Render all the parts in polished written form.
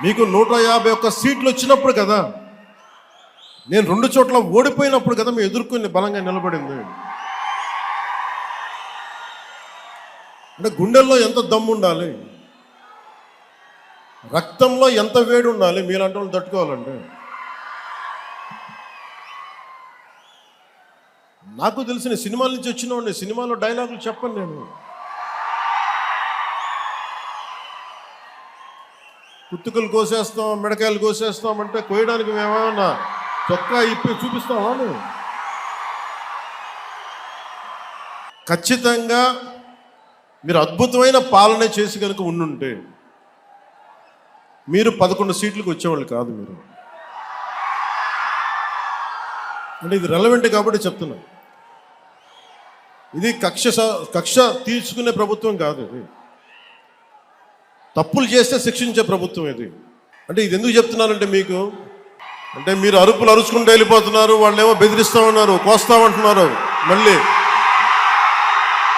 మీకు 151 సీట్లు వచ్చినప్పుడు కదా, నేను 2 చోట్ల ఓడిపోయినప్పుడు కదా మేము ఎదుర్కొని బలంగా నిలబడింది. అంటే గుండెల్లో ఎంత దమ్ము ఉండాలి, రక్తంలో ఎంత వేడి ఉండాలి మీలాంటి వాళ్ళు తట్టుకోవాలంటే. నాకు తెలిసిన సినిమాల నుంచి వచ్చినవాడిని, సినిమాలో డైలాగులు చెప్పను నేను. కుత్తుకలు కోసేస్తాం, మిడకాయలు కోసేస్తాం అంటే కోయడానికి మేమేమన్నా చొక్కా ఇప్పి చూపిస్తామా? నువ్వు ఖచ్చితంగా మీరు అద్భుతమైన పాలన చేసి కనుక ఉండుంటే మీరు 11 సీట్లకు వచ్చేవాళ్ళు కాదు. మీరు అంటే ఇది రెలవెంట్ కాబట్టి చెప్తున్నా. ఇది కక్ష తీర్చుకునే ప్రభుత్వం కాదు. ఇది తప్పులు చేస్తే శిక్షించే ప్రభుత్వం ఇది. అంటే ఇది ఎందుకు చెప్తున్నానంటే మీకు, అంటే మీరు అరుపులు అరుచుకుంటూ వెళ్ళిపోతున్నారు, వాళ్ళేమో బెదిరిస్తామన్నారు, కోస్తామంటున్నారు. మళ్ళీ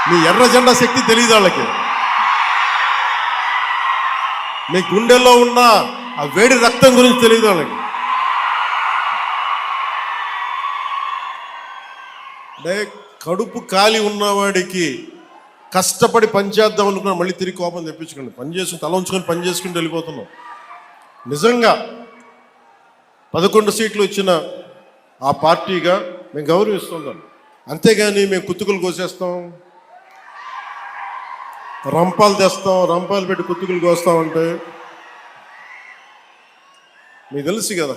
మీ ఎర్ర జెండా శక్తి తెలియదు వాళ్ళకి. మీ గుండెల్లో ఉన్న ఆ వేడి రక్తం గురించి తెలియదు వాళ్ళకి. అంటే కడుపు కాలి ఉన్నవాడికి కష్టపడి పనిచేద్దాం అనుకున్నా మళ్ళీ తిరిగి కోపం తెప్పించుకోండి. పని చేసుకుని తల ఉంచుకొని పని చేసుకుంటూ వెళ్ళిపోతున్నాం. నిజంగా 11 సీట్లు వచ్చిన ఆ పార్టీగా మేము గౌరవిస్తున్నాం. అంతేగాని మేము కుత్తుకులు కోసేస్తాం, రంపాలు తెస్తాం, రంపాలు పెట్టి కుత్తుకులు కోస్తామంటే మీకు తెలుసు కదా,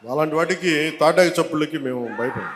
అలాంటి వాటికి తాటాకి చప్పుళ్ళకి మేము భయపడం.